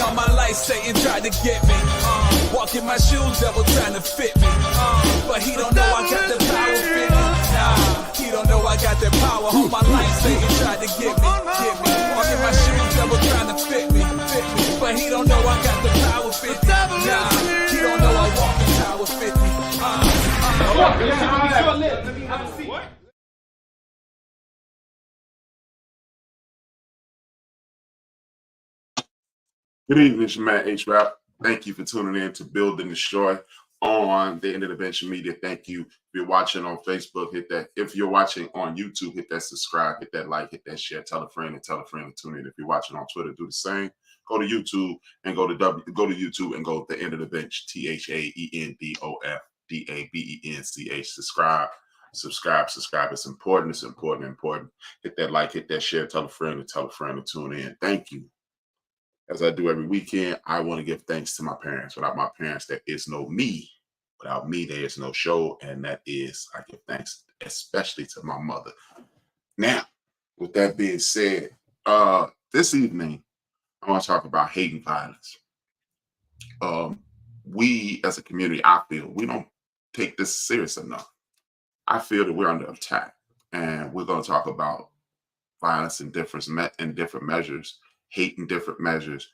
All my life Satan tried to get me. Walking my shoes, devil trying to fit me. But he don't know I got the power fit me. Nah, he don't know I got that power. All my life Satan tried to get me. Walking my shoes, devil trying to fit me. But he don't know I got the power fit me. Nah, he don't know I walk the power fit me. Good evening, it's your man H-Rap. Thank you for tuning in to Build and Destroy on the End of the Bench Media. Thank you. If you're watching on Facebook, hit that. If you're watching on YouTube, hit that subscribe, hit that like, hit that share, tell a friend to tune in. If you're watching on Twitter, do the same. Go to YouTube and go to YouTube and go to the End of the Bench, THAENDOFDABENCH. Subscribe. It's important. Hit that like, hit that share, tell a friend to tune in. Thank you. As I do every weekend, I want to give thanks to my parents. Without my parents, there is no me. Without me, there is no show. And that is, I give thanks especially to my mother. Now, with that being said, this evening, I want to talk about hate and violence. We, as a community, I feel, we don't take this serious enough. I feel that we're under attack. And we're going to talk about violence in different measures. Hate in different measures.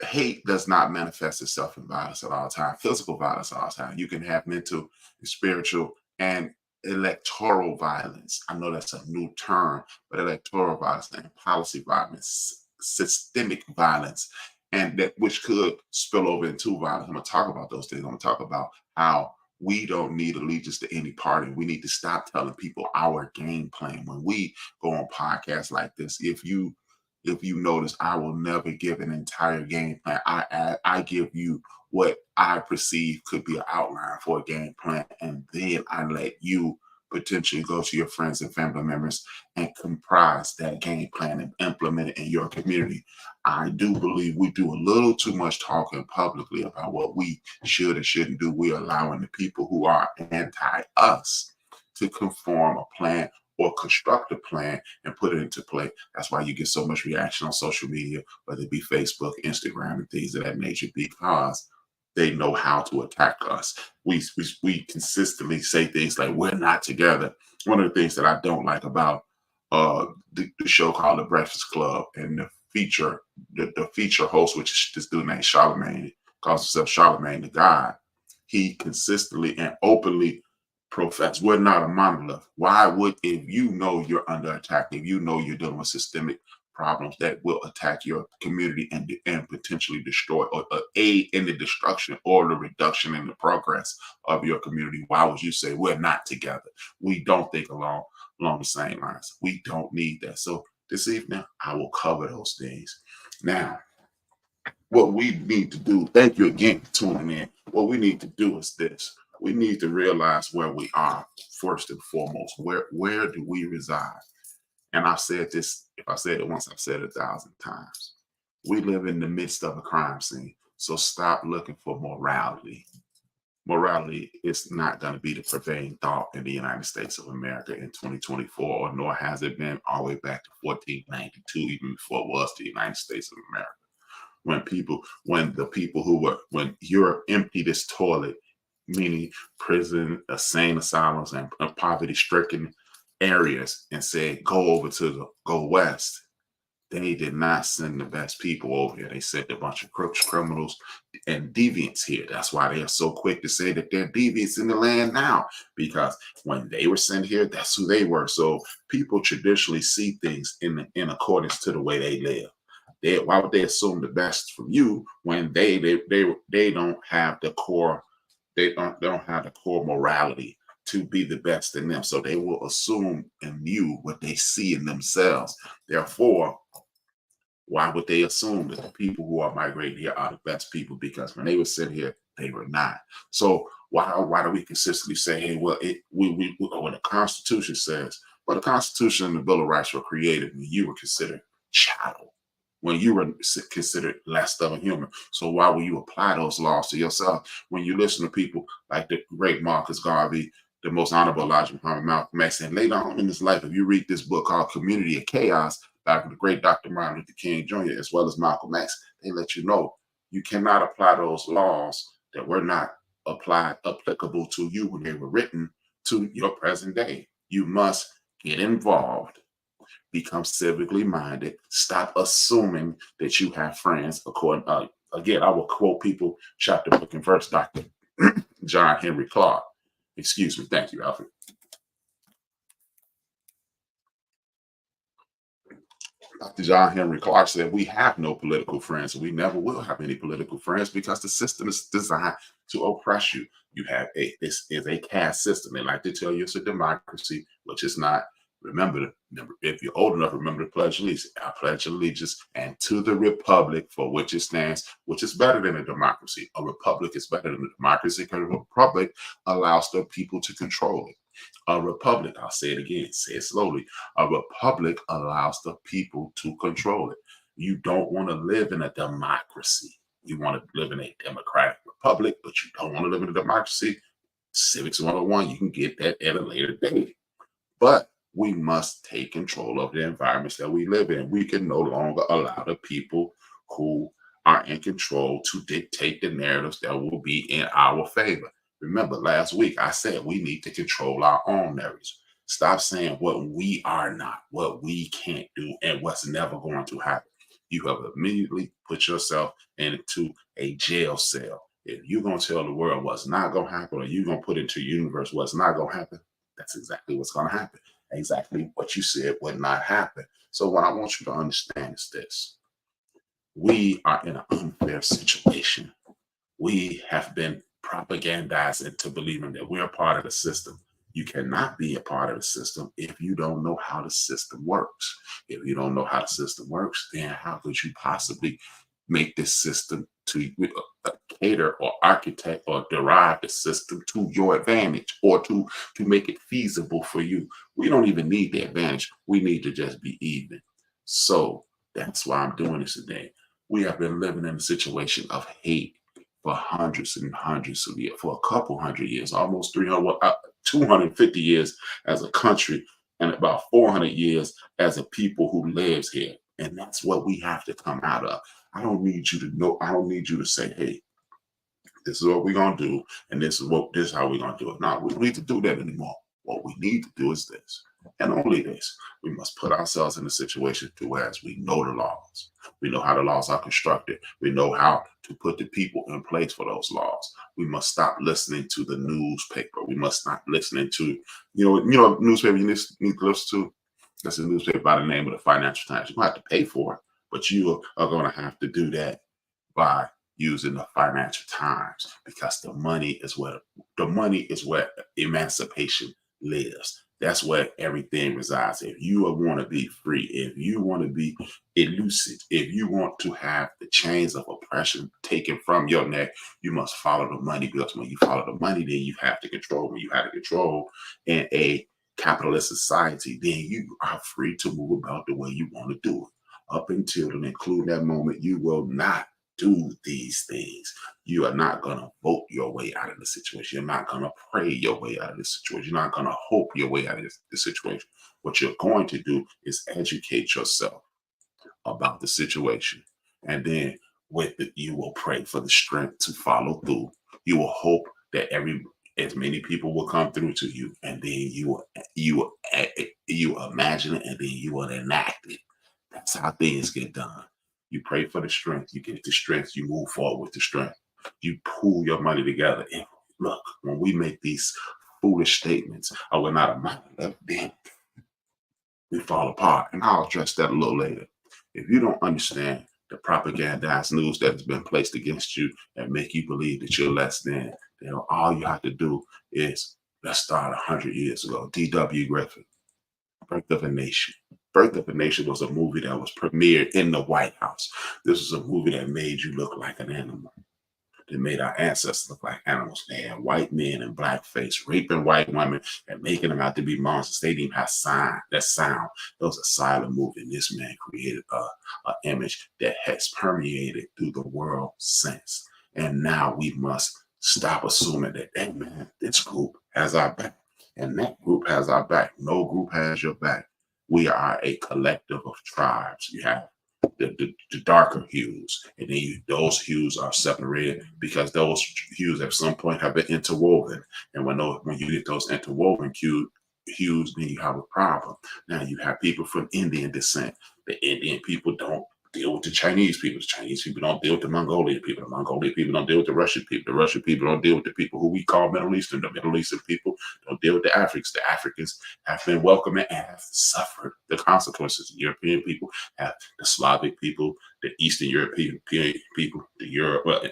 Hate does not manifest itself in violence at all times, physical violence at all times. You can have mental, spiritual, and electoral violence. I know that's a new term, but electoral violence and policy violence, systemic violence, and that which could spill over into violence. I'm going to talk about those things. I'm going to talk about how we don't need allegiance to any party. We need to stop telling people our game plan. When we go on podcasts like this, if you notice, I will never give an entire game plan. I give you what I perceive could be an outline for a game plan, and then I let you potentially go to your friends and family members and comprise that game plan and implement it in your community. I do believe we do a little too much talking publicly about what we should and shouldn't do. We're allowing the people who are anti-us to conform a plan or construct a plan and put it into play. That's why you get so much reaction on social media, whether it be Facebook, Instagram, and things of that nature, because they know how to attack us. We consistently say things like, we're not together. One of the things that I don't like about the show called The Breakfast Club, and the feature host, which is this dude named Charlemagne, calls himself Charlemagne the God. He consistently and openly profess we're not a monolith. Why would, if you know you're under attack, if you know you're dealing with systemic problems that will attack your community and potentially destroy or aid in the destruction or the reduction in the progress of your community, why would you say we're not together? We don't think along the same lines. We don't need that. So this evening, I will cover those things. Now, what we need to do, thank you again for tuning in. What we need to do is this. We need to realize where we are first and foremost. Where do we reside? And I've said this, if I said it once, I've said it 1,000 times. We live in the midst of a crime scene. So stop looking for morality. Morality is not going to be the prevailing thought in the United States of America in 2024, or nor has it been all the way back to 1492, even before it was the United States of America. When you're empty this toilet, meaning prison, insane asylums, and poverty-stricken areas, and said, go west. They did not send the best people over here. They sent a bunch of crooks, criminals, and deviants here. That's why they are so quick to say that they're deviants in the land now, because when they were sent here, that's who they were. So people traditionally see things in accordance to the way they live. Why would they assume the best from you when they don't have the core? They don't have the core morality to be the best in them. So they will assume in you what they see in themselves. Therefore, why would they assume that the people who are migrating here are the best people? Because when they were sent here, they were not. So why do we consistently say, hey, well, what the Constitution says? Well, the Constitution and the Bill of Rights were created when you were considered chattel, when you were considered less than a human. So why will you apply those laws to yourself? When you listen to people like the great Marcus Garvey, the most honorable Elijah Muhammad, Malcolm X, and later on in his life, if you read this book called Community of Chaos, by the great Dr. Martin Luther King Jr., as well as Malcolm X, they let you know You cannot apply those laws that were not applicable to you when they were written to your present day. You must get involved, become civically minded, stop assuming that you have friends. According, again, I will quote people, chapter, book, and verse, Dr. John Henry Clark. Excuse me. Thank you, Alfred. Dr. John Henry Clark said, we have no political friends, and we never will have any political friends because the system is designed to oppress you. This is a caste system. They like to tell you it's a democracy, which is not. Remember, if you're old enough, remember the Pledge of Allegiance. I pledge allegiance and to the republic for which it stands, which is better than a democracy. A republic is better than a democracy because a republic allows the people to control it. A republic, I'll say it again, say it slowly. A republic allows the people to control it. You don't want to live in a democracy. You want to live in a democratic republic, but you don't want to live in a democracy. Civics 101, you can get that at a later date. But we must take control of the environments that we live in. We can no longer allow the people who are in control to dictate the narratives that will be in our favor. Remember, last week I said we need to control our own narratives. Stop saying what we are not, what we can't do, and what's never going to happen. You have immediately put yourself into a jail cell. If you're going to tell the world what's not going to happen, or you're going to put into the universe what's not going to happen, that's exactly what's going to happen. Exactly what you said would not happen. So what I want you to understand is this. We are in an unfair situation. We have been propagandized into believing that we're a part of the system. You cannot be a part of the system if you don't know how the system works. If you don't know how the system works, then how could you possibly make this system to cater or architect or derive the system to your advantage, or to make it feasible for you? We don't even need the advantage. We need to just be even. So that's why I'm doing this today. We have been living in a situation of hate for hundreds and hundreds of years, for a couple hundred years, almost 250 years as a country, and about 400 years as a people who lives here. And that's what we have to come out of. I don't need you to know. I don't need you to say, hey, this is what we're going to do, and this is how we're going to do it. No, we don't need to do that anymore. What we need to do is this, and only this. We must put ourselves in a situation to whereas we know the laws. We know how the laws are constructed. We know how to put the people in place for those laws. We must stop listening to the newspaper. We must stop listening to, newspaper you need to listen to. That's a newspaper by the name of the Financial Times. You don't have to pay for it, but you are going to have to do that by using the Financial Times, because the money is where emancipation lives. That's where everything resides. If you want to be free, if you want to be elusive, if you want to have the chains of oppression taken from your neck, you must follow the money, because when you follow the money, then you have to control. When you have to control in a capitalist society, then you are free to move about the way you want to do it. Up until and including that moment, you will not do these things. You are not going to vote your way out of the situation. You're not going to pray your way out of this situation. You're not going to hope your way out of this situation. What you're going to do is educate yourself about the situation. And then with it, you will pray for the strength to follow through. You will hope that as many people will come through to you, and then you imagine it, and then you will enact it. That's how things get done. You pray for the strength. You get the strength. You move forward with the strength. You pool your money together. And look, when we make these foolish statements, oh, we're not a money, then we fall apart. And I'll address that a little later. If you don't understand the propagandized news that has been placed against you and make you believe that you're less than, then all you have to do is, let's start 100 years ago. D.W. Griffith, Birth of a Nation. Birth of a Nation was a movie that was premiered in the White House. This was a movie that made you look like an animal. That made our ancestors look like animals. They had white men in blackface raping white women and making them out to be monsters. They didn't even have sound. It was a silent movie. And this man created an image that has permeated through the world since. And now we must stop assuming that, hey man, this group has our back and that group has our back. No group has your back. We are a collective of tribes. You have the darker hues, and then those hues are separated because those hues at some point have been interwoven. And when you get those interwoven hues, then you have a problem. Now you have people from Indian descent. The Indian people don't deal with the Chinese people. The Chinese people don't deal with the Mongolian people. The Mongolian people don't deal with the Russian people. The Russian people don't deal with the people who we call Middle Eastern. The Middle Eastern people don't deal with the Africans. The Africans have been welcomed and have suffered the consequences. The European people have the Slavic people, the Eastern European people,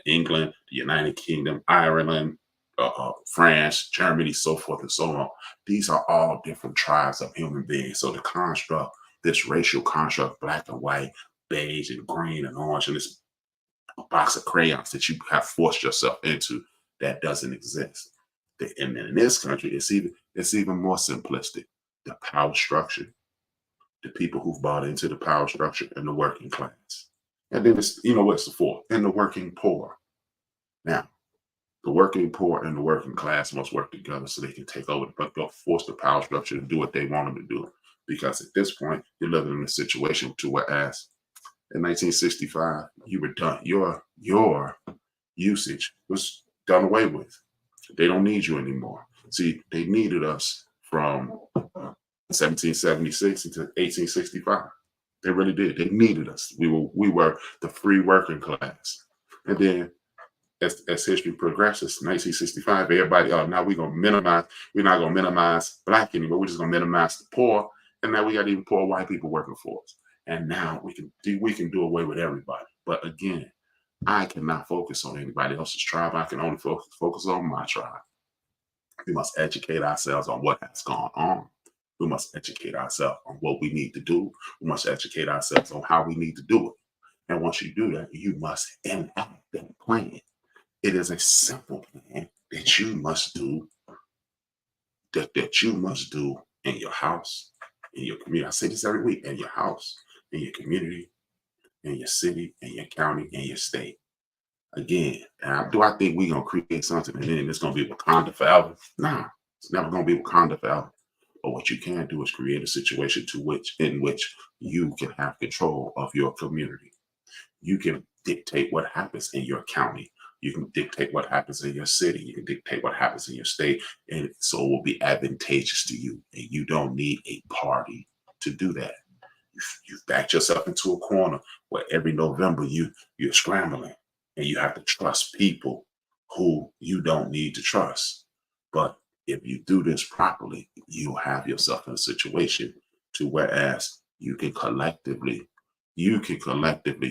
England, the United Kingdom, Ireland, France, Germany, so forth and so on. These are all different tribes of human beings. So the construct, this racial construct, black and white, beige and green and orange, and this box of crayons that you have forced yourself into, that doesn't exist. And in this country, it's even more simplistic. The power structure, the people who've bought into the power structure, and the working class. And then it's, what's the fourth? And the working poor. Now, the working poor and the working class must work together so they can take over, but they'll force the power structure to do what they want them to do. Because at this point, you're living in a situation to whereas in 1965, you were done. Your usage was done away with. They don't need you anymore. See, they needed us from 1776 into 1865. They really did. They needed us. We were the free working class. And then as history progresses, 1965, everybody, now we're not gonna minimize black anymore. We're just gonna minimize the poor. And now we got even poor white people working for us. And now we can do away with everybody. But again, I cannot focus on anybody else's tribe. I can only focus on my tribe. We must educate ourselves on what has gone on. We must educate ourselves on what we need to do. We must educate ourselves on how we need to do it. And once you do that, you must enact that plan. It is a simple plan that you must do, that you must do in your house, in your community. I say this every week: in your house, in your community, in your city, in your county, in your state. Again, do I think we're going to create something and then it's going to be Wakanda forever? Nah, it's never going to be Wakanda forever. But what you can do is create a situation in which you can have control of your community. You can dictate what happens in your county. You can dictate what happens in your city. You can dictate what happens in your state. And so it will be advantageous to you. And you don't need a party to do that. You've backed yourself into a corner where every November you're scrambling and you have to trust people who you don't need to trust. But if you do this properly, you'll have yourself in a situation to whereas you can collectively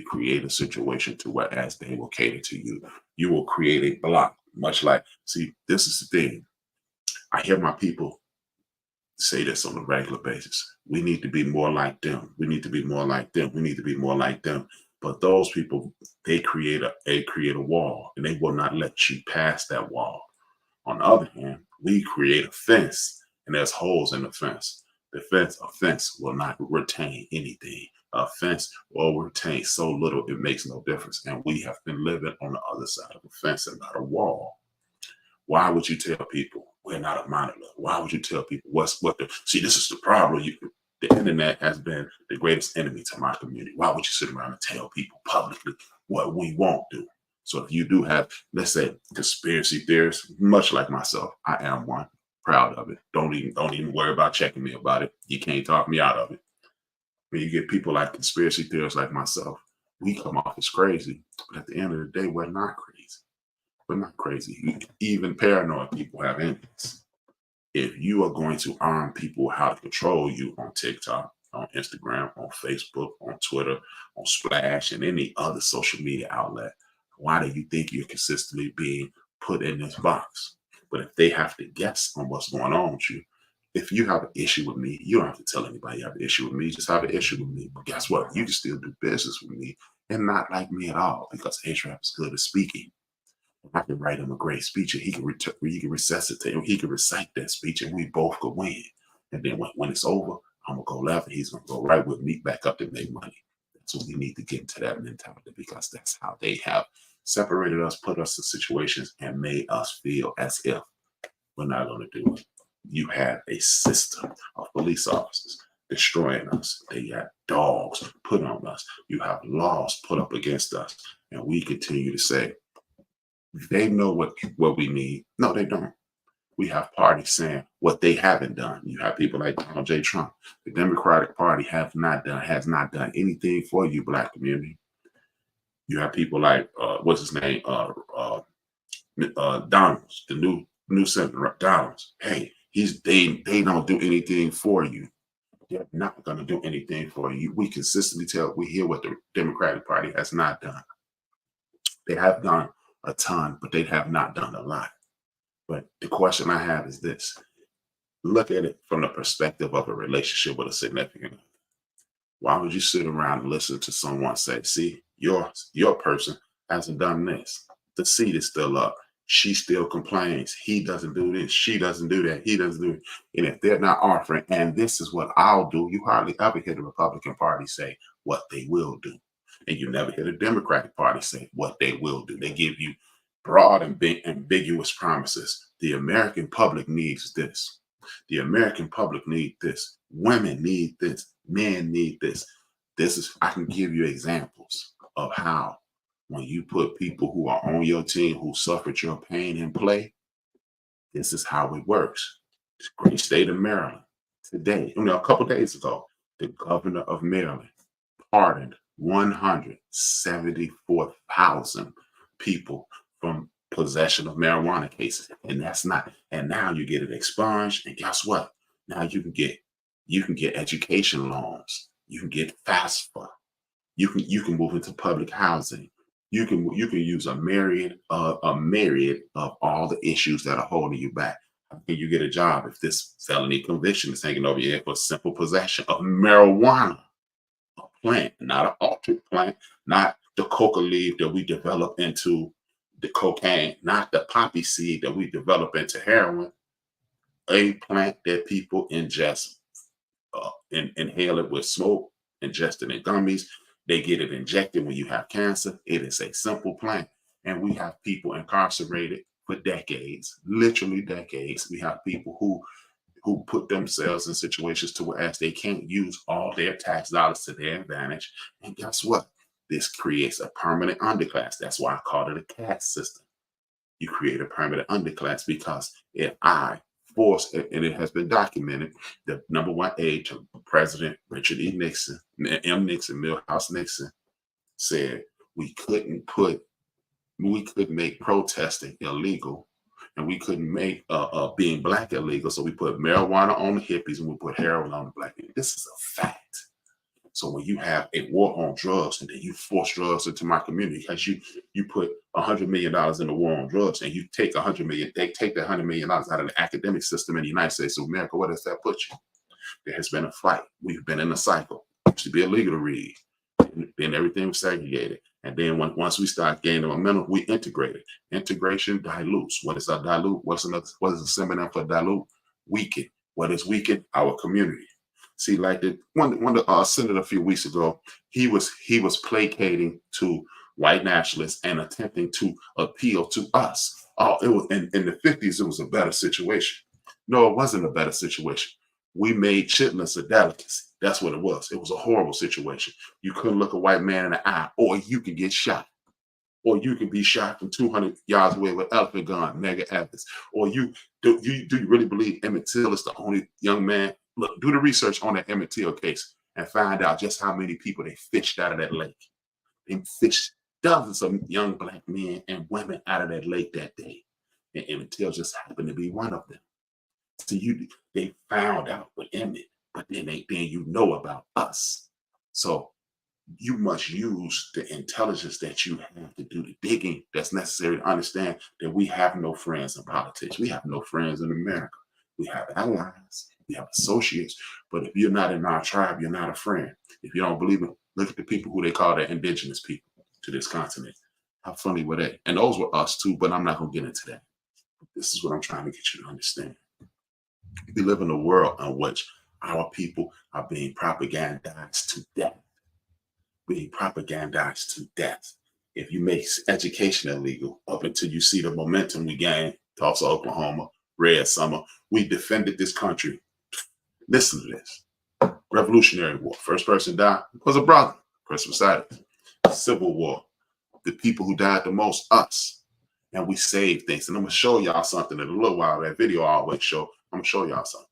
create a situation to whereas they will cater to you. You will create a block, much like, see, this is the thing. I hear my people say this on a regular basis. We need to be more like them. We need to be more like them. We need to be more like them. But those people, they create a wall, and they will not let you pass that wall. On the other hand, we create a fence, and there's holes in the fence. A fence will not retain anything. A fence will retain so little it makes no difference. And we have been living on the other side of the fence and not a wall. Why would you tell people we're not a monolith? Why would you tell people see, this is the problem. The internet has been the greatest enemy to my community. Why would you sit around and tell people publicly what we won't do? So if you do have, let's say, conspiracy theorists, much like myself, I am one, proud of it. Don't even worry about checking me about it. You can't talk me out of it. When you get people like conspiracy theorists like myself, we come off as crazy. But at the end of the day, we're not crazy. We're not crazy. Even paranoid people have enemies. If you are going to arm people how to control you on TikTok, on Instagram, on Facebook, on Twitter, on Splash, and any other social media outlet, why do you think you're consistently being put in this box? But if they have to guess on what's going on with you, if you have an issue with me, you don't have to tell anybody you have an issue with me. Just have an issue with me. But guess what? You can still do business with me and not like me at all because A-Trap is good at speaking. I can write him a great speech and he can resuscitate him. He can recite that speech and we both could win. And then when it's over, I'm going to go left and he's going to go right with me back up to make money. That's what we need to get into that mentality because that's how they have separated us, put us in situations and made us feel as if we're not going to do it. You have a system of police officers destroying us. They got dogs put on us. You have laws put up against us. And we continue to say, they know what we need. No, they don't. We have parties saying what they haven't done. You have people like Donald J. Trump. The Democratic Party has not done anything for you, Black community. You have people like what's his name, Donalds, the new Senator Donalds. Hey, they don't do anything for you. They're not going to do anything for you. We consistently we hear what the Democratic Party has not done. They have done a ton, but they have not done a lot. But the question I have is this: look at it from the perspective of a relationship with a significant other. Why would you sit around and listen to someone say, see, your person hasn't done this. The seat is still up. She still complains. He doesn't do this. She doesn't do that. He doesn't do it. And if they're not offering, and this is what I'll do, you hardly ever hear the Republican Party say what they will do. And you never hear the Democratic Party say what they will do. They give you broad and ambiguous promises. The American public needs this. The American public need this. Women need this. Men need this. I can give you examples of how when you put people who are on your team who suffered your pain in play, this is how it works. It's great state of Maryland. Today, a couple days ago, the governor of Maryland pardoned 174,000 people from possession of marijuana cases. And now you get it expunged. And guess what? Now you can get education loans. You can get FAFSA. You can move into public housing. You can use a myriad of all the issues that are holding you back. How can you get a job if this felony conviction is hanging over your head for simple possession of marijuana? A plant, not an altered plant, not the coca leaf that we develop into the cocaine, not the poppy seed that we develop into heroin. A plant that people ingest, inhale it with smoke, ingest it in gummies. They get it injected when you have cancer. It is a simple plant. And we have people incarcerated for decades, literally decades. We have people who put themselves in situations to where they can't use all their tax dollars to their advantage. And guess what? This creates a permanent underclass. That's why I call it a caste system. You create a permanent underclass because if I force, and it has been documented, the number one aide of President Richard E. Nixon, Milhouse Nixon, said we couldn't make protesting illegal, and we couldn't make being Black illegal. So we put marijuana on the hippies and we put heroin on the Black people. This is a fact. So when you have a war on drugs and then you force drugs into my community because you put $100 million in the war on drugs and you take $100 million, they take that $100 million out of the academic system in the United States of America, where does that put you? There has been a fight. We've been in a cycle. It used to be illegal to read. Then everything was segregated. And then once we start gaining momentum, we integrated. Integration dilutes. What is a dilute? What is a synonym for dilute? Weaken. What is weaken? Our community. See, like the senator a few weeks ago, he was placating to white nationalists and attempting to appeal to us. Oh, it was in the 50s, it was a better situation. No, it wasn't a better situation. We made chitlins a delicacy. That's what it was. It was a horrible situation. You couldn't look a white man in the eye, or you could get shot. Or you can be shot from 200 yards away with elephant gun, mega evidence. Or do you really believe Emmett Till is the only young man? Look, do the research on that Emmett Till case and find out just how many people they fished out of that lake. They fished dozens of young Black men and women out of that lake that day. And Emmett Till just happened to be one of them. So they found out with Emmett, but then you know about us. So you must use the intelligence that you have to do the digging that's necessary to understand that we have no friends in politics. We have no friends in America. We have allies, we have associates, but if you're not in our tribe, you're not a friend. If you don't believe it, look at the people who they call the indigenous people to this continent. How funny were they? And those were us too, but I'm not going to get into that. This is what I'm trying to get you to understand. We live in a world in which our people are being propagandized to death. If you make education illegal, up until you see the momentum we gained, Tulsa, Oklahoma, Red Summer, we defended this country. Listen to this. Revolutionary War. First person died was a brother. Person beside it. Civil War. The people who died the most, us. And we saved things. And I'm going to show y'all something in a little while. That video I always show. I'm going to show y'all something.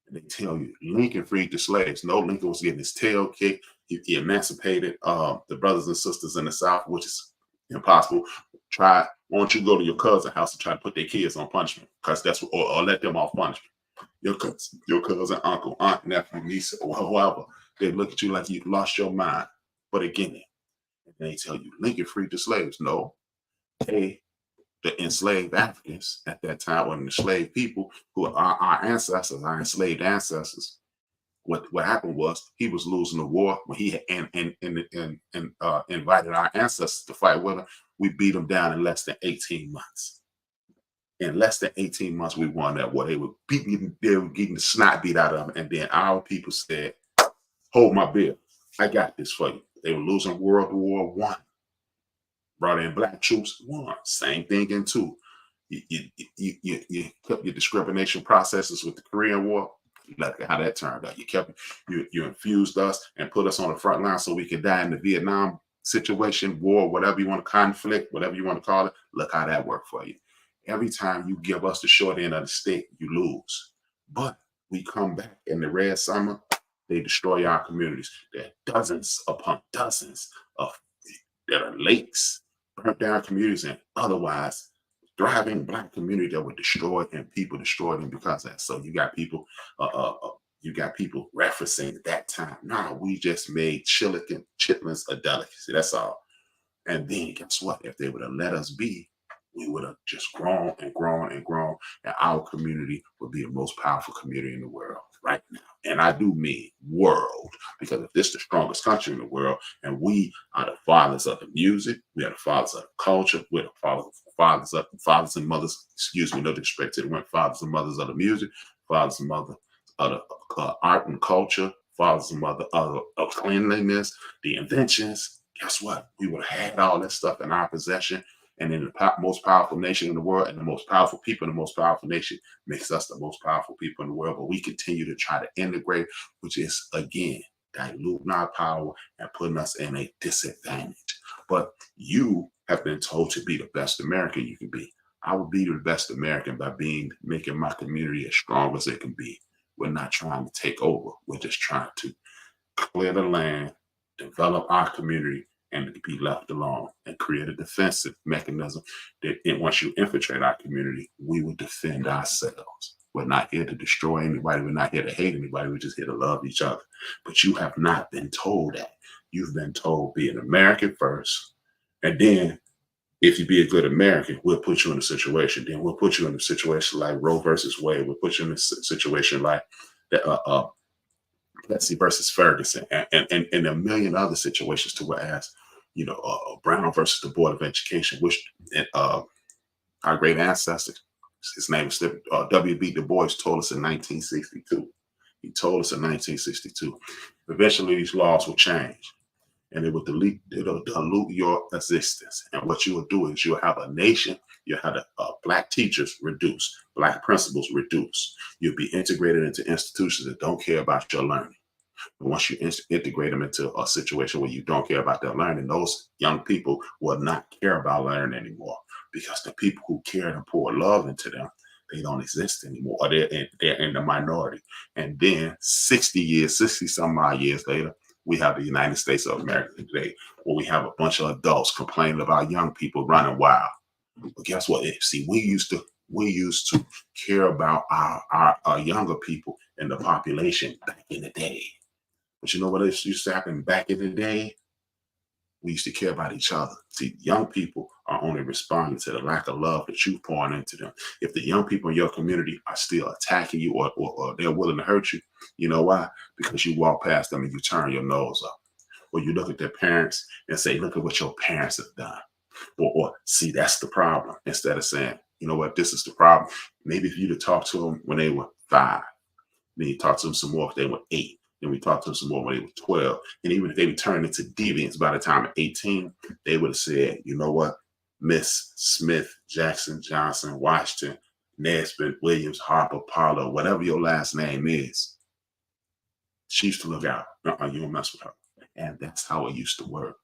And they tell you Lincoln freed the slaves. No, Lincoln was getting his tail kicked. He emancipated the brothers and sisters in the South, which is impossible. Why don't you go to your cousin's house and try to put their kids on punishment? Because that's or let them off punishment. Your cousin, uncle, aunt, nephew, niece, or whoever, they look at you like you've lost your mind. But again, they tell you Lincoln freed the slaves. No, the enslaved Africans at that time, or enslaved people who are our ancestors, our enslaved ancestors. What happened was he was losing the war when he invited our ancestors to fight with him. We beat them down in less than 18 months. In less than 18 months, we won that war. They were getting the snot beat out of them. And then our people said, hold my beer. I got this for you. They were losing World War I. Brought in black troops, won. Same thing in two. You kept your discrimination processes with the Korean War. Look at how that turned out. You infused us and put us on the front line so we could die in the Vietnam situation, war, whatever you want to conflict, whatever you want to call it. Look how that worked for you. Every time you give us the short end of the stick, you lose. But we come back in the red summer, they destroy our communities. There are dozens upon dozens of there are lakes, burnt down communities, and otherwise thriving black community that were destroyed, and people destroyed them because of that. So you got people referencing that time. Nah, we just made chitlins a delicacy. That's all. And then guess what? If they would have let us be, we would have just grown and grown and grown, and our community would be the most powerful community in the world right now. And I do mean world, because if this is the strongest country in the world, and we are the fathers of the music, we are the fathers of the culture, we're the fathers and mothers, excuse me, no disrespect to the women, fathers and mothers of the music, fathers and mothers of the art and culture, fathers and mothers of cleanliness, the inventions. Guess what? We would have had all that stuff in our possession. And in the most powerful nation in the world, and the most powerful people in the most powerful nation makes us the most powerful people in the world. But we continue to try to integrate, which is, again, diluting our power and putting us in a disadvantage. But you have been told to be the best American you can be. I will be the best American by making my community as strong as it can be. We're not trying to take over. We're just trying to clear the land, develop our community, and to be left alone, and create a defensive mechanism that once you infiltrate our community, we will defend ourselves. We're not here to destroy anybody. We're not here to hate anybody. We're just here to love each other. But you have not been told that. You've been told be an American first. And then if you be a good American, we'll put you in a situation. Then we'll put you in a situation like Roe versus Wade. We'll put you in a situation like Plessy versus Ferguson, and a million other situations to where Brown versus the Board of Education, which our great ancestor, his name is W.B. Du Bois, told us in 1962. He told us in 1962. Eventually, these laws will change, and it'll dilute your existence. And what you will do is you'll have a nation. You'll have black teachers reduce, black principals reduce. You'll be integrated into institutions that don't care about your learning. Once you integrate them into a situation where you don't care about their learning, those young people will not care about learning anymore, because the people who care and pour love into them, they don't exist anymore, or they're in the minority. And then 60 some odd years later, we have the United States of America today, where we have a bunch of adults complaining about young people running wild. But guess what? See, we used to care about our younger people in the population back in the day. But you know what used to happen back in the day? We used to care about each other. See, young people are only responding to the lack of love that you pouring into them. If the young people in your community are still attacking you, or they're willing to hurt you, you know why? Because you walk past them and you turn your nose up. Or you look at their parents and say, look at what your parents have done. Or see, that's the problem. Instead of saying, you know what, this is the problem. Maybe if you'd have talked to them when they were 5, then you talk to them some more if they were 8. Then we talked to them some more when they were 12. And even if they turned into deviants by the time of 18, they would have said, you know what, Miss Smith, Jackson, Johnson, Washington, Nesbitt, Williams, Harper, Parlow, whatever your last name is, She used to look out. You don't mess with her. And that's how it used to work.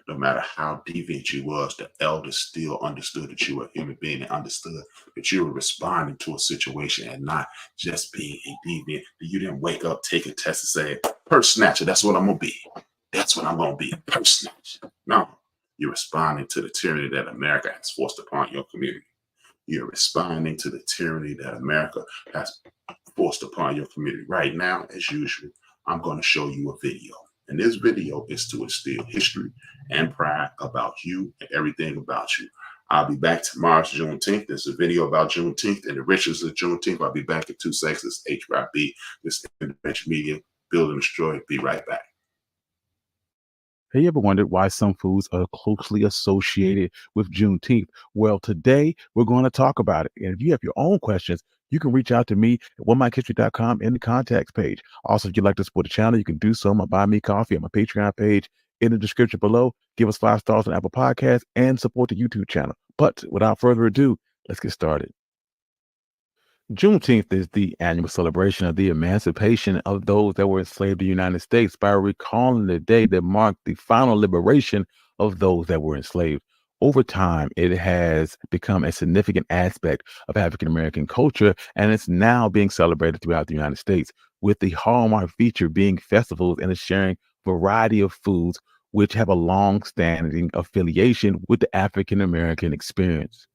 No matter how deviant you was, the elders still understood that you were a human being and understood that you were responding to a situation and not just being a deviant. You didn't wake up, take a test and say, purse snatcher, that's what I'm going to be. That's what I'm going to be, a purse snatcher. No, you're responding to the tyranny that America has forced upon your community. You're responding to the tyranny that America has forced upon your community. Right now, as usual, I'm going to show you a video. And this video is to instill history and pride about you and everything about you. I'll be back tomorrow's Juneteenth. There's a video about Juneteenth and the rituals of Juneteenth. I'll be back in 2 seconds. It's HYB. This is Intervention Media. Build and Destroy. Be right back. Have you ever wondered why some foods are closely associated with Juneteenth? Well, today we're going to talk about it. And if you have your own questions, you can reach out to me at onemichistory.com in the contacts page. Also, if you'd like to support the channel, you can do so on my Buy Me Coffee on my Patreon page in the description below. Give us 5 stars on Apple Podcasts and support the YouTube channel. But without further ado, let's get started. Juneteenth is the annual celebration of the emancipation of those that were enslaved in the United States by recalling the day that marked the final liberation of those that were enslaved. Over time, it has become a significant aspect of African American culture, and it's now being celebrated throughout the United States, with the hallmark feature being festivals and the sharing variety of foods which have a long-standing affiliation with the African American experience.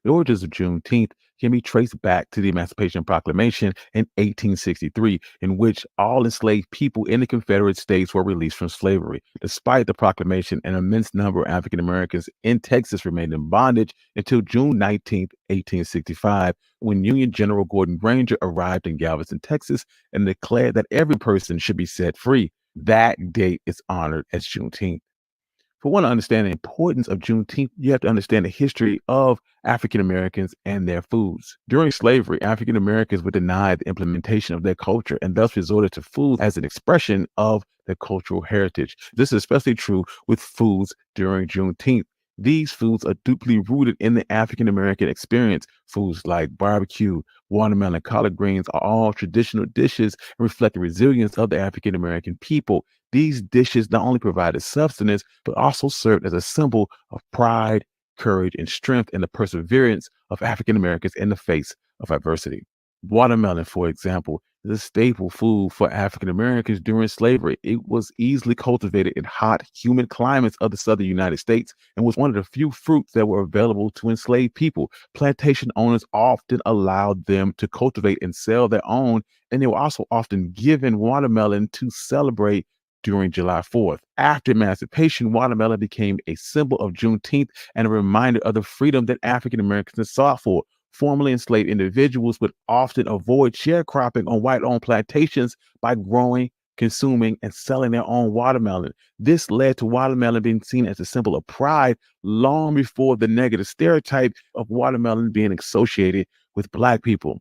The origins of Juneteenth can be traced back to the Emancipation Proclamation in 1863, in which all enslaved people in the Confederate States were released from slavery. Despite the proclamation, an immense number of African Americans in Texas remained in bondage until June 19, 1865, when Union General Gordon Granger arrived in Galveston, Texas, and declared that every person should be set free. That date is honored as Juneteenth. For one to understand the importance of Juneteenth, you have to understand the history of African Americans and their foods. During slavery, African Americans were denied the implementation of their culture and thus resorted to food as an expression of their cultural heritage. This is especially true with foods during Juneteenth. These foods are deeply rooted in the African American experience. Foods like barbecue, watermelon, collard greens are all traditional dishes and reflect the resilience of the African American people. These dishes not only provided sustenance, but also served as a symbol of pride, courage, and strength in the perseverance of African Americans in the face of adversity. Watermelon, for example, is a staple food for African Americans during slavery. It was easily cultivated in hot, humid climates of the southern United States and was one of the few fruits that were available to enslaved people. Plantation owners often allowed them to cultivate and sell their own, and they were also often given watermelon to celebrate during July 4th. After emancipation, watermelon became a symbol of Juneteenth and a reminder of the freedom that African Americans sought for. Formerly enslaved individuals would often avoid sharecropping on white-owned plantations by growing, consuming, and selling their own watermelon. This led to watermelon being seen as a symbol of pride long before the negative stereotype of watermelon being associated with Black people.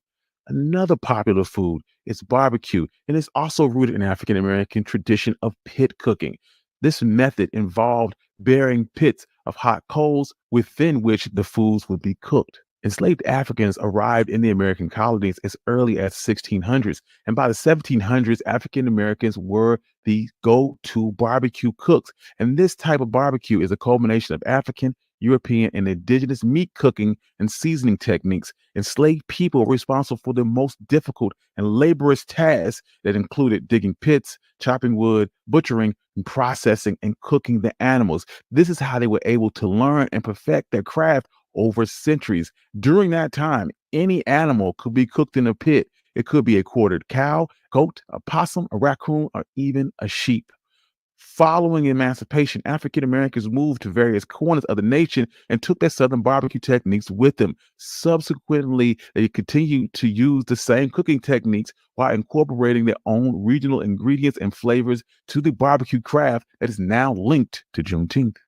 Another popular food is barbecue, and it's also rooted in African American tradition of pit cooking. This method involved burying pits of hot coals within which the foods would be cooked. Enslaved Africans arrived in the American colonies as early as 1600s, and by the 1700s, African Americans were the go-to barbecue cooks. And this type of barbecue is a culmination of African, European, and indigenous meat cooking and seasoning techniques. Enslaved people were responsible for the most difficult and laborious tasks that included digging pits, chopping wood, butchering, and processing and cooking the animals. This is how they were able to learn and perfect their craft over centuries. During that time, any animal could be cooked in a pit. It could be a quartered cow, goat, a possum, a raccoon, or even a sheep. Following emancipation, African Americans moved to various corners of the nation and took their Southern barbecue techniques with them. Subsequently, they continued to use the same cooking techniques while incorporating their own regional ingredients and flavors to the barbecue craft that is now linked to Juneteenth.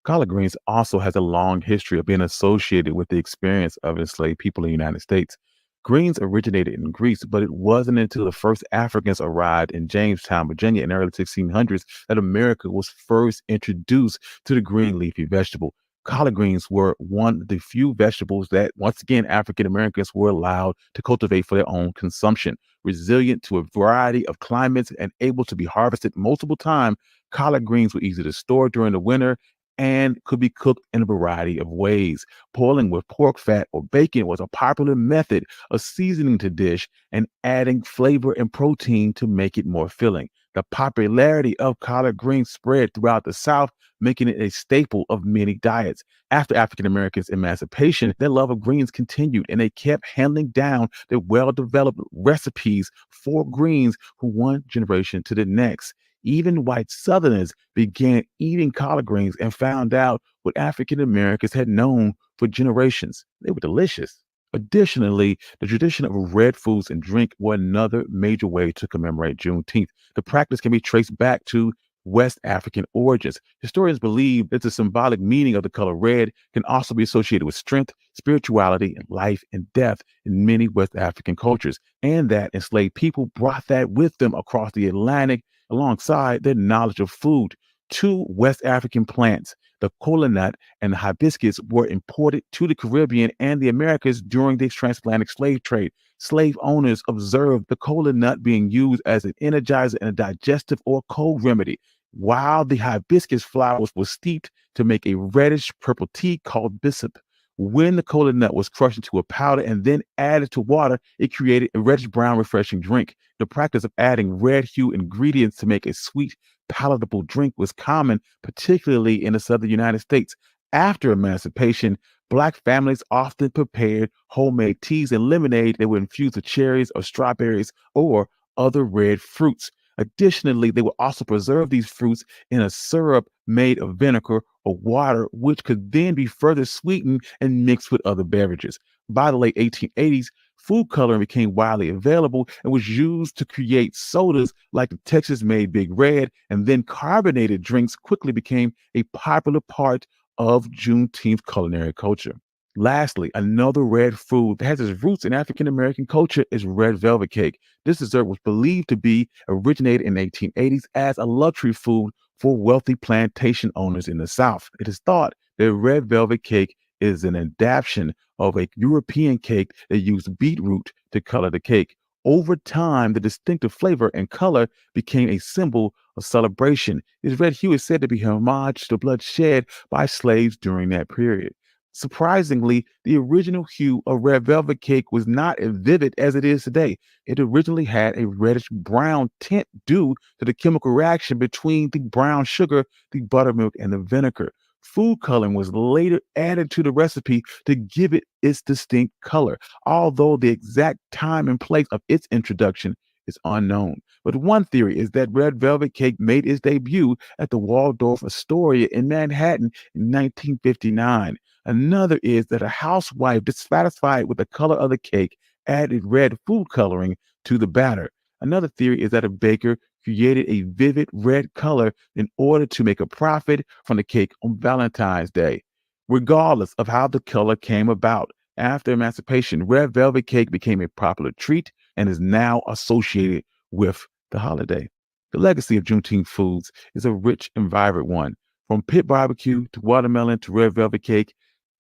Collard greens also has a long history of being associated with the experience of enslaved people in the United States. Greens originated in Greece, but it wasn't until the first Africans arrived in Jamestown, Virginia in the early 1600s that America was first introduced to the green leafy vegetable. Collard greens were one of the few vegetables that, once again, African Americans were allowed to cultivate for their own consumption. Resilient to a variety of climates and able to be harvested multiple times, collard greens were easy to store during the winter and could be cooked in a variety of ways. Boiling with pork fat or bacon was a popular method of seasoning the dish and adding flavor and protein to make it more filling. The popularity of collard greens spread throughout the South, making it a staple of many diets. After African Americans' emancipation, their love of greens continued, and they kept handing down their well-developed recipes for greens from one generation to the next. Even white Southerners began eating collard greens and found out what African Americans had known for generations. They were delicious. Additionally, the tradition of red foods and drink were another major way to commemorate Juneteenth. The practice can be traced back to West African origins. Historians believe that the symbolic meaning of the color red can also be associated with strength, spirituality, and life and death in many West African cultures, and that enslaved people brought that with them across the Atlantic alongside their knowledge of food. Two West African plants, the kola nut and the hibiscus, were imported to the Caribbean and the Americas during the transatlantic slave trade. Slave owners observed the kola nut being used as an energizer and a digestive or cold remedy, while the hibiscus flowers were steeped to make a reddish purple tea called bissap. When the kola nut was crushed into a powder and then added to water, it created a reddish brown refreshing drink. The practice of adding red hue ingredients to make a sweet, palatable drink was common, particularly in the southern United States. After emancipation, Black families often prepared homemade teas and lemonade that were infused with cherries or strawberries or other red fruits. Additionally, they would also preserve these fruits in a syrup made of vinegar or water, which could then be further sweetened and mixed with other beverages. By the late 1880s, food coloring became widely available and was used to create sodas like the Texas-made Big Red, and then carbonated drinks quickly became a popular part of Juneteenth culinary culture. Lastly, another red food that has its roots in African American culture is red velvet cake. This dessert was believed to be originated in the 1880s as a luxury food for wealthy plantation owners in the South. It is thought that red velvet cake is an adaptation of a European cake that used beetroot to color the cake. Over time, the distinctive flavor and color became a symbol of celebration. This red hue is said to be homage to the blood shed by slaves during that period. Surprisingly, the original hue of red velvet cake was not as vivid as it is today. It originally had a reddish brown tint due to the chemical reaction between the brown sugar, the buttermilk, and the vinegar. Food coloring was later added to the recipe to give it its distinct color, although the exact time and place of its introduction is unknown. But one theory is that red velvet cake made its debut at the Waldorf Astoria in Manhattan in 1959. Another is that a housewife dissatisfied with the color of the cake added red food coloring to the batter. Another theory is that a baker created a vivid red color in order to make a profit from the cake on Valentine's Day. Regardless of how the color came about, after emancipation, red velvet cake became a popular treat and is now associated with the holiday. The legacy of Juneteenth foods is a rich and vibrant one. From pit barbecue to watermelon to red velvet cake,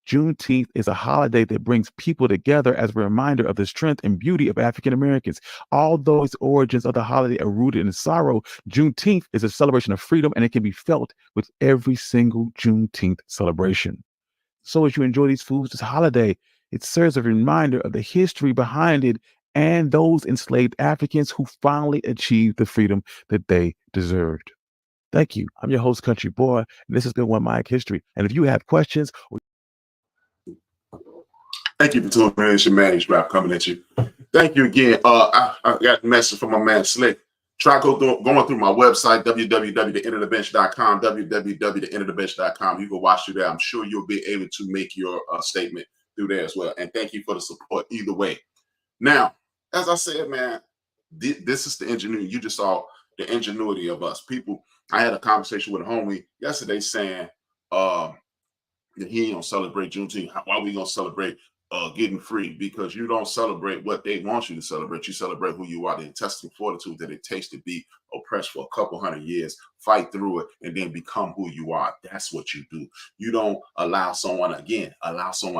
Juneteenth is a holiday that brings people together as a reminder of the strength and beauty of African Americans. Although its origins of the holiday are rooted in sorrow, Juneteenth is a celebration of freedom, and it can be felt with every single Juneteenth celebration. So as you enjoy these foods this holiday, it serves as a reminder of the history behind it and those enslaved Africans who finally achieved the freedom that they deserved. Thank you. I'm your host, Country Boy, and this has been One Mic History. And if you have questions, Thank you for tuning in. It's your man, H-Rap, coming at you. Thank you again. I got a message from my man Slick. Try going through my website, www.theendofthebench.com, www.theendofthebench.com. You can watch through there. I'm sure you'll be able to make your statement through there as well. And thank you for the support either way. Now, as I said, man, this is the ingenuity. You just saw the ingenuity of us. People, I had a conversation with a homie yesterday saying that he don't celebrate Juneteenth. Why are we going to celebrate getting free? Because you don't celebrate what they want you to celebrate. You celebrate who you are, the intestinal fortitude that it takes to be oppressed for a couple hundred years fight through it, and then become who you are. That's what you do. You don't allow someone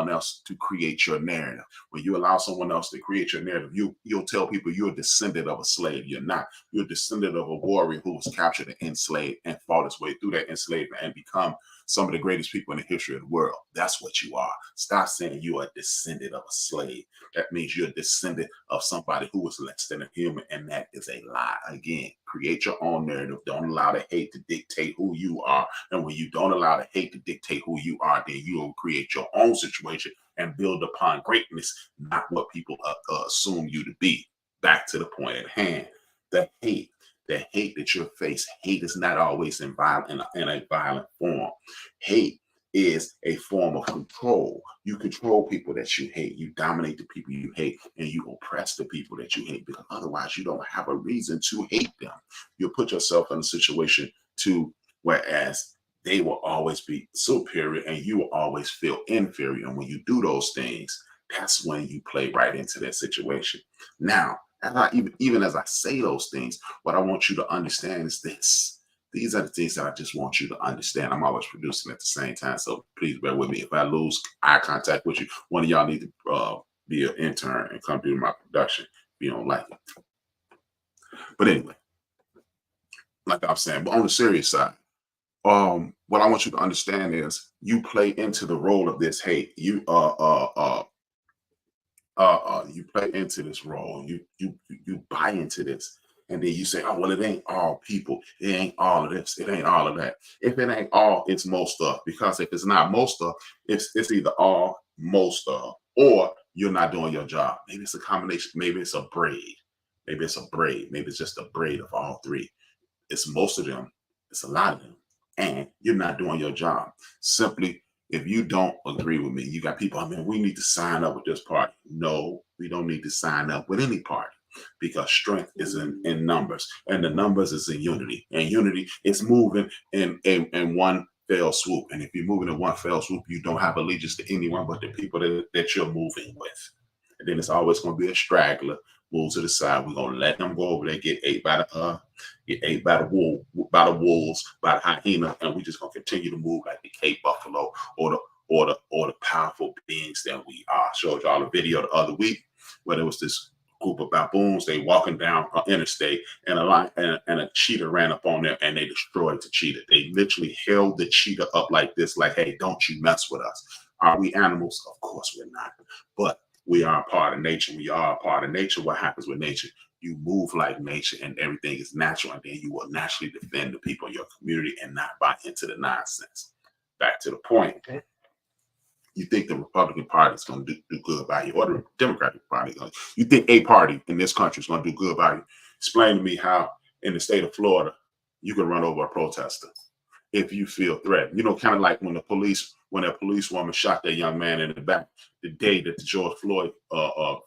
else to create your narrative. When you allow someone else to create your narrative, you'll tell people you're a descendant of a slave. You're not. You're a descendant of a warrior who was captured and enslaved and fought his way through that enslavement and become some of the greatest people in the history of the world. That's what you are. Stop saying you are a descendant of a slave. That means you're a descendant of somebody who was less than a human, and that is a lie. Again, create your own narrative. Don't allow the hate to dictate who you are. And when you don't allow the hate to dictate who you are, then you will create your own situation and build upon greatness, not what people assume you to be. Back to the point at hand. The hate that you face. Hate is not always in a violent form. Hate is a form of control. You control people that you hate. You dominate the people you hate, and you oppress the people that you hate, because otherwise you don't have a reason to hate them. You'll put yourself in a situation whereas they will always be superior and you will always feel inferior. And when you do those things, that's when you play right into that situation. Now, even as I say those things, what I want you to understand is this. These are the things that I just want you to understand. I'm always producing at the same time, so please bear with me. If I lose eye contact with you, one of y'all need to be an intern and come do my production if you don't like it. But anyway, like I'm saying, but on the serious side, what I want you to understand is you play into the role of this hate. You play into this role. You buy into this, and then you say, "Oh, well, it ain't all people. It ain't all of this. It ain't all of that." If it ain't all, it's most of. Because if it's not most of, it's either all, most of, or you're not doing your job. Maybe it's a combination. Maybe it's a braid. Maybe it's a braid. Maybe it's just a braid of all three. It's most of them. It's a lot of them, and you're not doing your job. Simply, if you don't agree with me, you got people, I mean, we need to sign up with this party. No, we don't need to sign up with any party, because strength is in numbers, and the numbers is in unity, and unity is moving in one fell swoop. And if you're moving in one fell swoop, you don't have allegiance to anyone but the people that you're moving with. And then it's always going to be a straggler, move to the side. We're going to let them go over there, get ate by the wolves, by the hyena, and we're just going to continue to move like the Cape Buffalo or the powerful beings that we are. I showed y'all a video the other week where there was this group of baboons. They walking down an interstate, and a cheetah ran up on them, and they destroyed the cheetah. They literally held the cheetah up like this, like, "Hey, don't you mess with us." Are we animals? Of course we're not. But we are a part of nature. We are a part of nature. What happens with nature? You move like nature, and everything is natural, and then you will naturally defend the people in your community and not buy into the nonsense. Back to the point. You think the Republican Party is going to do good by you, or the Democratic Party? You think a party in this country is going to do good by you? Explain to me how in the state of Florida you can run over a protester if you feel threatened. You know, kind of like when a police woman shot that young man in the back the day that the George Floyd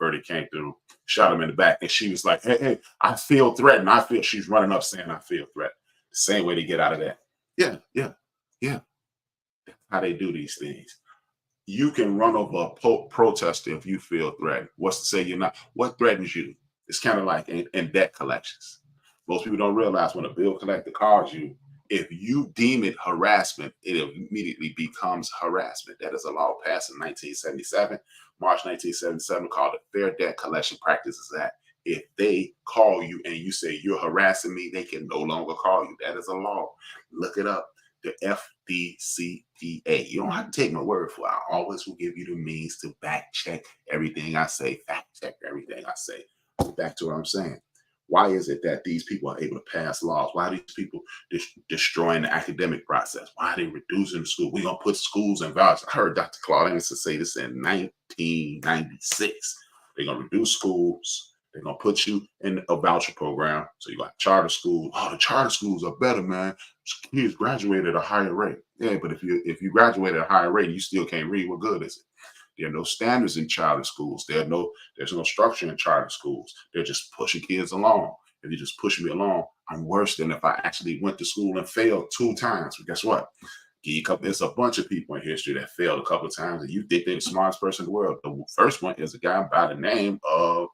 verdict came through, shot him in the back, and she was like, hey, I feel threatened. She's running up saying, "I feel threatened." The same way to get out of that. Yeah. That's how they do these things. You can run over a protester if you feel threatened. What's to say you're not? What threatens you? It's kind of like in debt collections. Most people don't realize when a bill collector calls you, if you deem it harassment, it immediately becomes harassment. That is a law passed in 1977, March 1977, called the Fair Debt Collection Practices Act. If they call you and you say you're harassing me, they can no longer call you. That is a law. Look it up. The FDCPA. You don't have to take my word for it. I always will give you the means to fact check everything I say, fact check everything I say. Back to what I'm saying. Why is it that these people are able to pass laws? Why are these people destroying the academic process? Why are they reducing the school? We're going to put schools in vouchers. I heard Dr. Claude Anderson say this in 1996. They're going to reduce schools. They're going to put you in a voucher program. So you got charter schools. Oh, the charter schools are better, man. Kids graduate at a higher rate. Yeah, but if you graduate at a higher rate, you still can't read. What good is it? There are no standards in charter schools. There's no structure in charter schools. They're just pushing kids along. If you just push me along, I'm worse than if I actually went to school and failed 2 times. But guess what? There's a bunch of people in history that failed a couple of times, and you think they're the smartest person in the world. The first one is a guy by the name of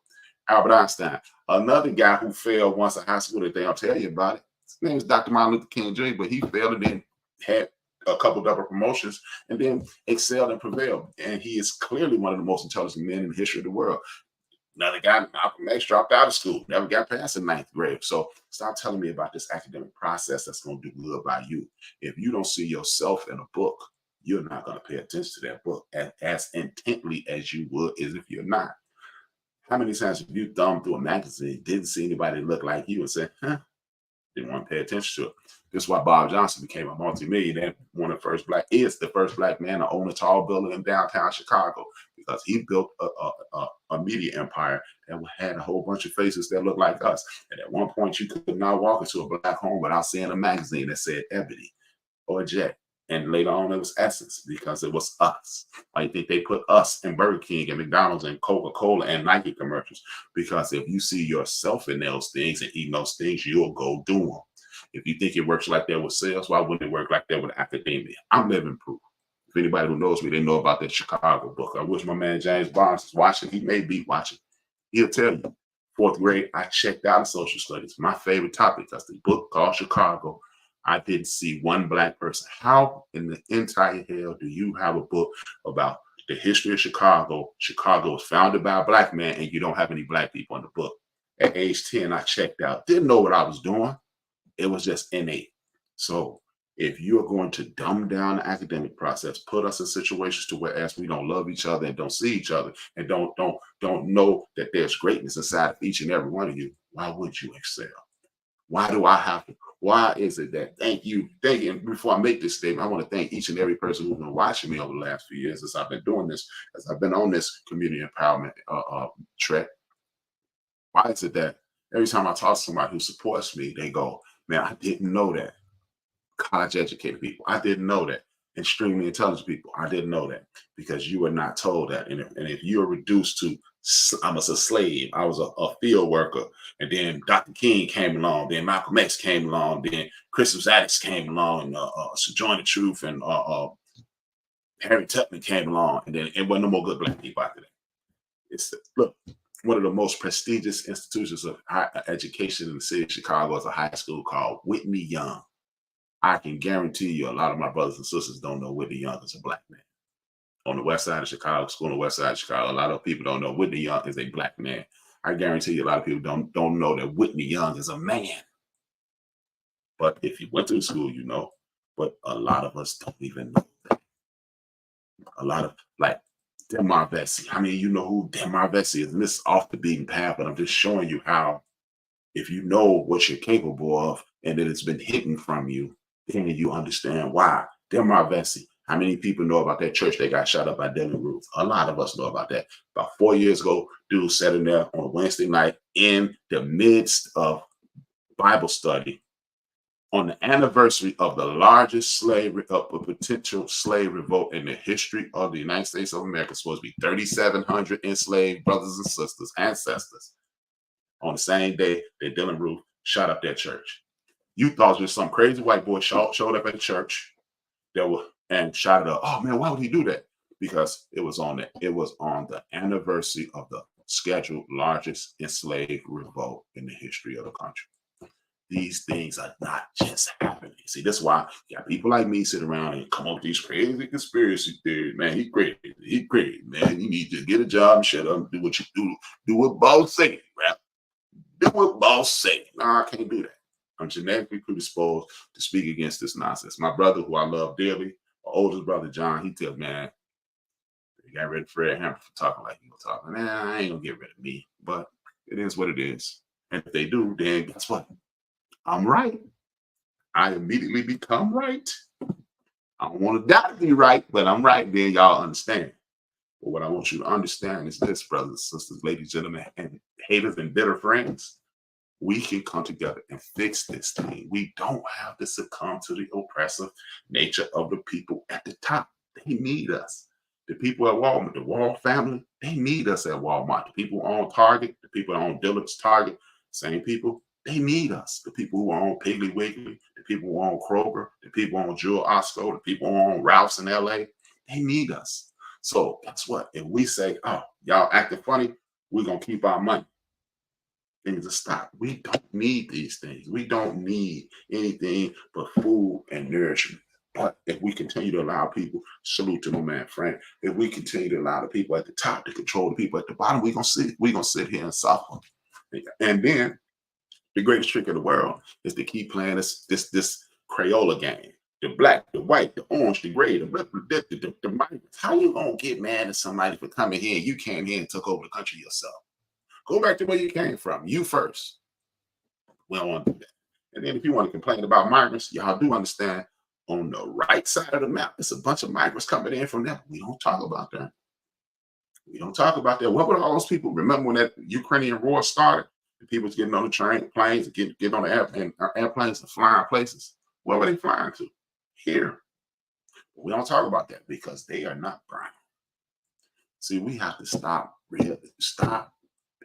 Albert Einstein. Another guy who failed once in high school that they don't tell you about it His name is Dr. Martin Luther King Jr., but he failed and then had a couple of double promotions and then excelled and prevailed. And he is clearly one of the most intelligent men in the history of the world. Another guy, Malcolm X, dropped out of school, never got past the 9th grade. So stop telling me about this academic process that's going to do good by you. If you don't see yourself in a book, you're not going to pay attention to that book as intently as you would as if you're not. How many times have you thumbed through a magazine, didn't see anybody look like you, and said, huh, didn't want to pay attention to it? This is why Bob Johnson became a multimillionaire, the first black man to own a tall building in downtown Chicago, because he built a media empire that had a whole bunch of faces that looked like us. And at one point, you could not walk into a black home without seeing a magazine that said Ebony or Jet. And later on, it was Essence, because it was us. I think they put us in Burger King and McDonald's and Coca-Cola and Nike commercials, because if you see yourself in those things and eating those things, you'll go do them. If you think it works like that with sales, why wouldn't it work like that with academia? I'm living proof. If anybody who knows me, they know about that Chicago book. I wish my man James Barnes is watching. He may be watching. He'll tell you. 4th grade, I checked out of social studies. My favorite topic, because the book called Chicago. I didn't see one black person. How in the entire hell do you have a book about the history of Chicago? Chicago was founded by a black man, and you don't have any black people in the book. At age 10, I checked out. Didn't know what I was doing. It was just innate. So if you're going to dumb down the academic process, put us in situations to where as we don't love each other and don't see each other and don't know that there's greatness inside of each and every one of you, why would you excel? Why do I have to? Why is it that? Thank you. And before I make this statement, I want to thank each and every person who's been watching me over the last few years as I've been doing this, as I've been on this community empowerment trek. Why is it that every time I talk to somebody who supports me, they go, man, I didn't know that. College educated people, I didn't know that. Extremely intelligent people, I didn't know that, because you were not told that. And if you're reduced to, I was a slave, I was a field worker, and then Dr. King came along, then Malcolm X came along, then Christopher Addicts came along, and Sojourner Truth and Harry Tubman came along, and then it wasn't no more good black people after that. Look, one of the most prestigious institutions of higher education in the city of Chicago is a high school called Whitney Young. I can guarantee you a lot of my brothers and sisters don't know Whitney Young is a black man. On the west side of Chicago, school on the west side of Chicago, a lot of people don't know Whitney Young is a black man. I guarantee you a lot of people don't know that Whitney Young is a man. But if you went to the school, you know. But a lot of us don't even know that. A lot of, like, Demar Vesey. I mean, you know who Demar Vesey is, and this is off the beaten path, but I'm just showing you how, if you know what you're capable of and that it's been hidden from you, then you understand why. Demar Vesey. How many people know about that church that got shot up by Dylan Roof? A lot of us know about that. About 4 years ago, dude sat in there on a Wednesday night in the midst of Bible study on the anniversary of the largest potential slave revolt in the history of the United States of America. It's supposed to be 3,700 enslaved brothers and sisters, ancestors, on the same day that Dylan Roof shot up that church. You thought just some crazy white boy showed up at the church and shot it up. Oh man, why would he do that? Because it was on the anniversary of the scheduled largest enslaved revolt in the history of the country. These things are not just happening. See, that's why you got people like me sit around and come up with these crazy conspiracy theories. Man, he crazy, man. You need to get a job and shut up and do what you do. Do what boss say, rap. Do what boss say. No, I can't do that. I'm genetically predisposed to speak against this nonsense. My brother, who I love dearly, my oldest brother, John, he tells, man, they got rid of Fred Hampton for talking like he was talking. Man, I ain't gonna get rid of me, but it is what it is. And if they do, then guess what? I'm right. I immediately become right. I don't want to die to be right, but I'm right. Then y'all understand. But what I want you to understand is this, brothers and sisters, ladies, gentlemen, and haters and bitter friends. We can come together and fix this thing. We don't have to succumb to the oppressive nature of the people at the top. They need us. The people at Walmart, the Wall family, they need us at Walmart. The people on Target, the people on Dillard's Target, same people, they need us. The people who are on Piggly Wiggly, the people who are on Kroger, the people on Jewel Osco, the people on Ralph's in LA, they need us. So guess what? If we say, oh, y'all acting funny, we're going to keep our money. things to stop. We don't need these things. We don't need anything but food and nourishment. But if we continue to allow people, salute to my man Frank, if we continue to allow the people at the top to control the people at the bottom, we're gonna sit here and suffer. And then the greatest trick in the world is to keep playing this Crayola game. The black, the white, the orange, the gray, the migrants. How you gonna get mad at somebody for coming here? You came here and took over the country yourself. Go back to where you came from. You first. We don't want to do that. And then if you want to complain about migrants, y'all do understand on the right side of the map, there's a bunch of migrants coming in from there. We don't talk about that. We don't talk about that. What were all those people? Remember when that Ukrainian war started? The people was getting on the planes, getting on the airplanes and flying places. Where were they flying to? Here. We don't talk about that because they are not brown. See, we have to stop, pay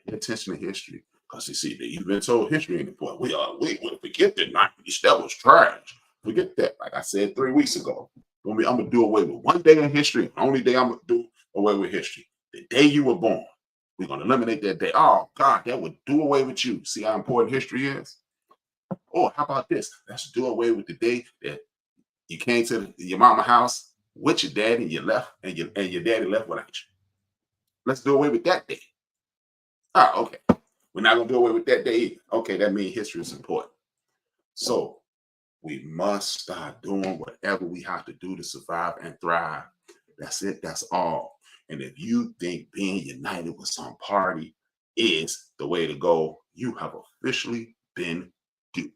attention to history. Because you see, you've been told history ain't important. We forget the 90s. That was trash. Forget that. Like I said 3 weeks ago, I'm gonna do away with one day in history. The only day I'm gonna do away with history. The day you were born. We're gonna eliminate that day. Oh God, that would do away with you. See how important history is? Oh, how about this? Let's do away with the day that you came to your mama house with your daddy and you left, and your daddy left without you. Let's do away with that day. Oh, okay. We're not gonna do away with that day either. Okay, that means history is important. So we must start doing whatever we have to do to survive and thrive. That's it. That's all. And if you think being united with some party is the way to go, you have officially been duped.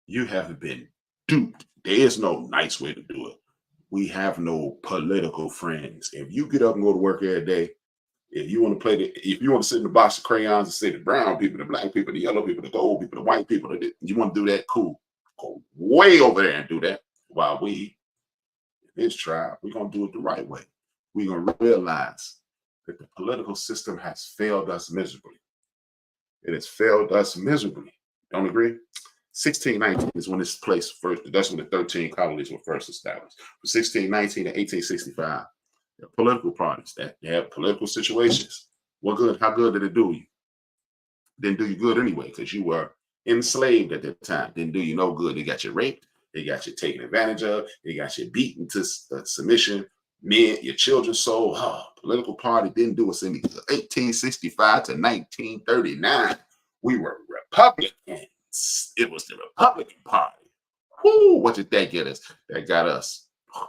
You have been duped. There is no nice way to do it. We have no political friends. If you get up and go to work every day, if you want to sit in the box of crayons and say the brown people, the black people, the yellow people, the gold people, the white people, you want to do that, cool. Go way over there and do that. While we, in this tribe, we're going to do it the right way. We're going to realize that the political system has failed us miserably. It has failed us miserably. Don't agree? 1619 is when this place first, that's when the 13 colonies were first established. From 1619 to 1865, the political parties that they have political situations. How good did it do you? Didn't do you good anyway, because you were enslaved at that time. Didn't do you no good. They got you raped. They got you taken advantage of. They got you beaten to submission. Men, your children sold. Political party didn't do us any good. 1865 to 1939, we were Republicans. It was the Republican Party. Whoo, what did that get us? That got us.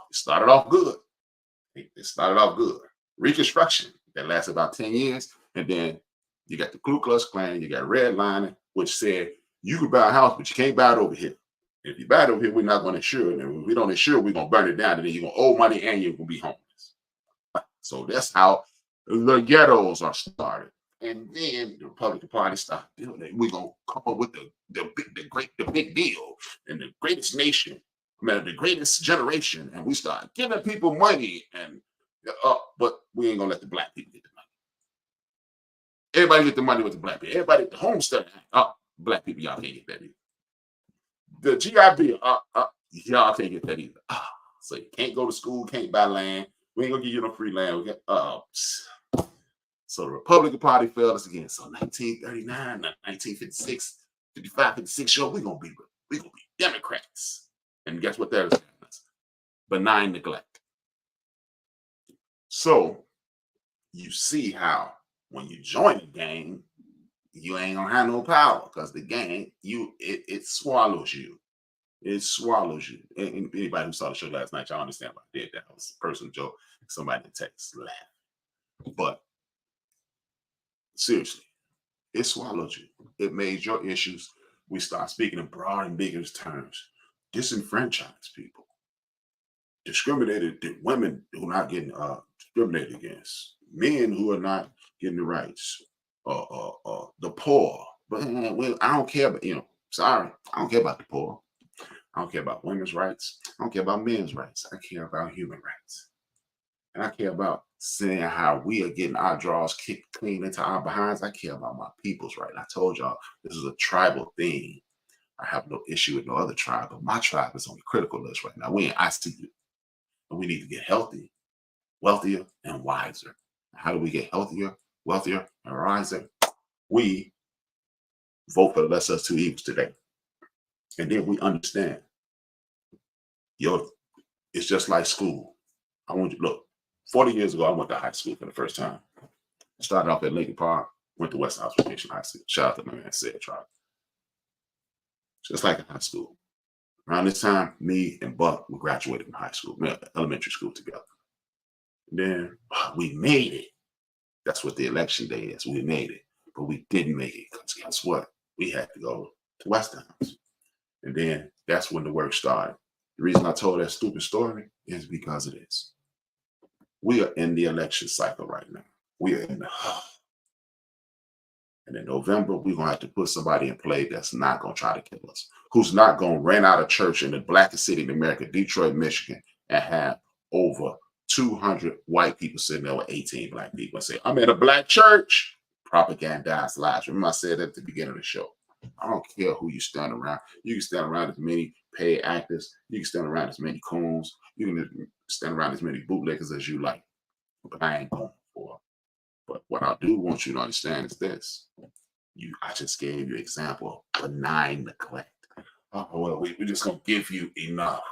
It started off good. Reconstruction, that lasted about 10 years. And then you got the Ku Klux Klan, you got redlining, which said you could buy a house, but you can't buy it over here. If you buy it over here, we're not going to insure it. And if we don't insure it, we're going to burn it down. And then you're going to owe money and you're going to be homeless. So that's how the ghettos are started. And then the Republican Party started building. We're going to come up with the big deal and the greatest nation, the greatest generation. And we start giving people money. But we ain't going to let the black people get the money. Everybody get the money with the black people. Everybody at the homestead. Black people, y'all can't get that either. The GI Bill, y'all can't get that either. So you can't go to school, can't buy land. We ain't gonna give you no free land. So the Republican Party failed us again. So 1939, 1956, 55, 56, we're gonna be Democrats. And guess what that is? Benign neglect. So you see how when you join the gang, you ain't gonna have no power because the gang, it swallows you. It swallows you. And anybody who saw the show last night, y'all understand what I did. That was a personal joke. Somebody in text laugh. But seriously, it swallowed you. It made your issues. We start speaking in broad and bigger terms. Disenfranchised people. Discriminated women who are not getting discriminated against. Men who are not getting the rights. The poor. But I don't care about, sorry, I don't care about the poor. I don't care about women's rights. I don't care about men's rights. I care about human rights. And I care about seeing how we are getting our drawers kicked clean into our behinds. I care about my people's right. I told y'all this is a tribal thing. I have no issue with no other tribe, but my tribe is on the critical list right now. We in ICU. And we need to get healthy, wealthier, and wiser. How do we get healthier, wealthier, and wiser? We vote for the lesser of two evils today. And then we understand, it's just like school. I want you to look, 40 years ago, I went to high school for the first time. Started off at Lincoln Park, went to West House Vocation High School. Shout out to my man, Sid Trout. Just like in high school. Around this time, me and Buck, we graduated from high school, elementary school together. And then we made it. That's what the election day is. We made it. But we didn't make it because guess what? We had to go to West House. And then that's when the work started. The reason I told that stupid story is because it is. We are in the election cycle right now. We are in the and in November, we're going to have to put somebody in play that's not going to try to kill us, who's not going to rent out a church in the blackest city in America, Detroit, Michigan, and have over 200 white people sitting there with 18 black people and say, I'm in a black church. Propagandize lies. Remember I said that at the beginning of the show. I don't care who you stand around. You can stand around as many paid actors. You can stand around as many coons. You can stand around as many bootleggers as you like. But I ain't going for it. But what I do want you to understand is this. I just gave you an example of benign neglect. Oh, well, we're just going to give you enough.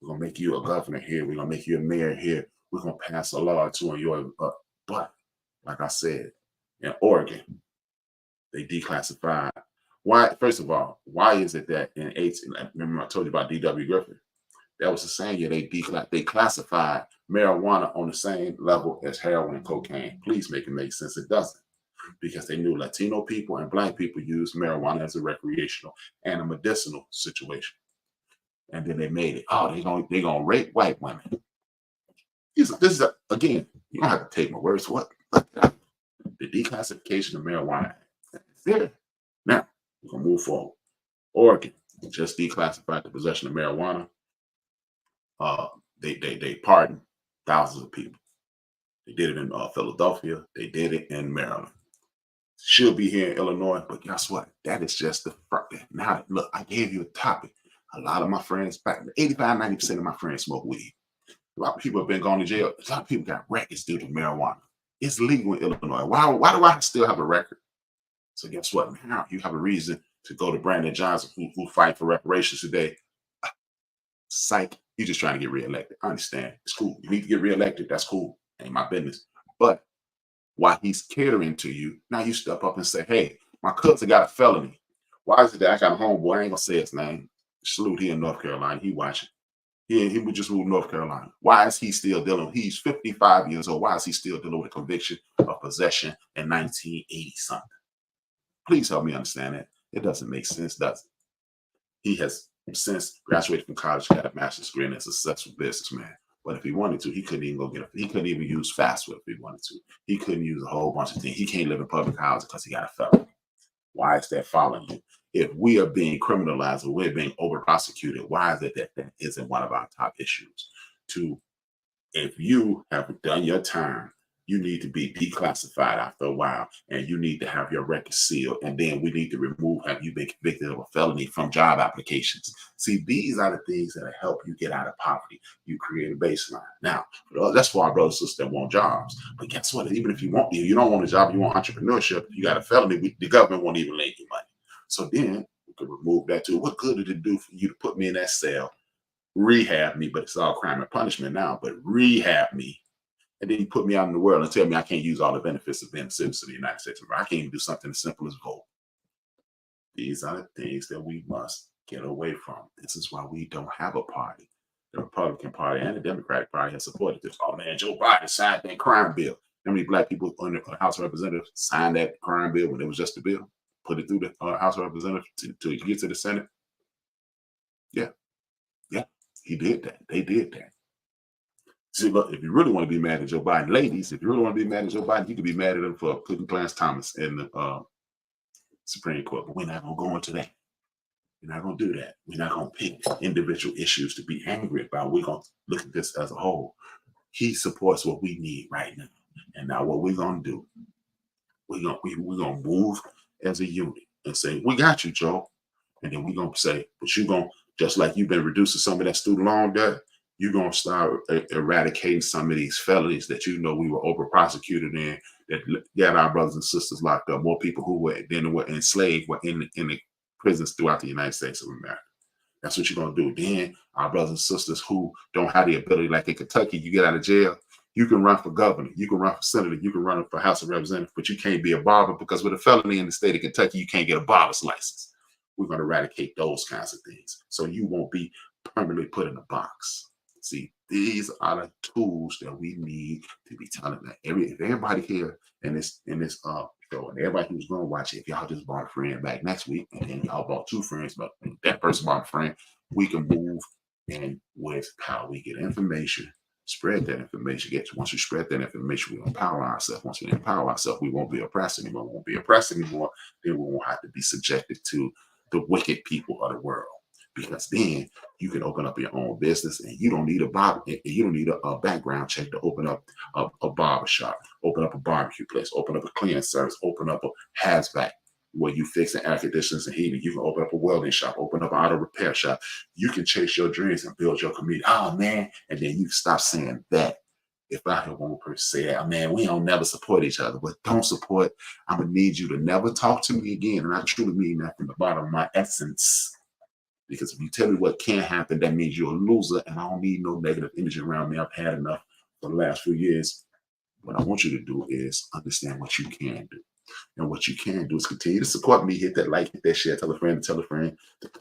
We're going to make you a governor here. We're going to make you a mayor here. We're going to pass a law to your, but like I said, in Oregon, they declassified. Why? First of all, why is it that in 18, remember I told you about D.W. Griffin? That was the same year they classified marijuana on the same level as heroin and cocaine. Please make it make sense. It doesn't. Because they knew Latino people and black people used marijuana as a recreational and a medicinal situation. And then they made it. Oh, they're gonna rape white women. This is again, you don't have to take my words for it. The declassification of marijuana. That's it. Now, we're gonna move forward. Oregon just declassified the possession of marijuana. They pardoned thousands of people. They did it in Philadelphia. They did it in Maryland. Should be here in Illinois, but guess what? That is just the front. Now, look, I gave you a topic. A lot of my friends, back 85, 90% of my friends smoke weed. A lot of people have been gone to jail. A lot of people got records due to marijuana. It's legal in Illinois. Why do I still have a record? So guess what? Now you have a reason to go to Brandon Johnson, who fight for reparations today. Psych, you're just trying to get reelected. I understand. It's cool. You need to get reelected. That's cool. Ain't my business. But while he's catering to you, now you step up and say, hey, my cousin got a felony. Why is it that I got a homeboy? I ain't gonna say his name. Salute, he in North Carolina. He watching. He would just move to North Carolina. Why is he still dealing? He's 55 years old. Why is he still dealing with a conviction of possession in 1980 something? Please help me understand that. It doesn't make sense, does it? He has since graduated from college, got a master's degree and is a successful businessman. But if he wanted to, he couldn't even go get he couldn't even use fast food if he wanted to. He couldn't use a whole bunch of things. He can't live in public housing because he got a felony. Why is that following you? If we are being criminalized or we're being over prosecuted, why is it that that isn't one of our top issues? If you have done your time, you need to be declassified after a while, and you need to have your record sealed. And then we need to remove, have you been convicted of a felony from job applications? See, these are the things that help you get out of poverty. You create a baseline. Now, that's for our brothers and sisters that want jobs. But guess what? Even if you don't want a job, you want entrepreneurship, you got a felony, the government won't even lend you money. So then we could remove that too. What good did it do for you to put me in that cell, rehab me, but it's all crime and punishment now, but rehab me, and then you put me out in the world and tell me I can't use all the benefits of being a citizen of the United States. I can't even do something as simple as vote. These are the things that we must get away from. This is why we don't have a party. The Republican Party and the Democratic Party have supported this. Oh man, Joe Biden signed that crime bill. How many black people in the House of Representatives signed that crime bill when it was just a bill? Put it through the House of Representatives to get to the Senate? Yeah, he did that. They did that. See, look, if you really want to be mad at Joe Biden, ladies, if you really want to be mad at Joe Biden, you can be mad at him for putting Clarence Thomas in the Supreme Court. But we're not going to go into that. We're not going to do that. We're not going to pick individual issues to be angry about. We're going to look at this as a whole. He supports what we need right now. And now what we're going to do, we're going to move as a unit and say, we got you, Joe. And then we're going to say, but you're going to, just like you've been reducing some of that student loan debt, you're going to start eradicating some of these felonies that you know we were over prosecuted in, that got our brothers and sisters locked up. More people who were enslaved were in the prisons throughout the United States of America. That's what you're going to do. Then our brothers and sisters who don't have the ability, like in Kentucky, you get out of jail, you can run for governor, you can run for senator, you can run for House of Representatives, but you can't be a barber because with a felony in the state of Kentucky, you can't get a barber's license. We're going to eradicate those kinds of things so you won't be permanently put in a box. See, these are the tools that we need to be telling that if everybody here in this show and everybody who's going to watch it, if y'all just bought a friend back next week and then y'all bought 2 friends, but that person bought a friend, we can move in with how we get information, spread that information. Once we spread that information, we empower ourselves. Once we empower ourselves, we won't be oppressed anymore. We won't be oppressed anymore. Then we won't have to be subjected to the wicked people of the world. Because then you can open up your own business and you don't need a background check to open up a barber shop, open up a barbecue place, open up a cleaning service, open up a hazmat where you fix air conditioners and heating. You can open up a welding shop, open up an auto repair shop. You can chase your dreams and build your community. Oh man, and then you stop saying that. If I hear one person say that, man, we don't never support each other, but don't support. I'm gonna need you to never talk to me again. And I truly mean that from the bottom of my essence. Because if you tell me what can happen, that means you're a loser, and I don't need no negative energy around me. I've had enough for the last few years. What I want you to do is understand what you can do. And what you can do is continue to support me, hit that like, hit that share, tell a friend to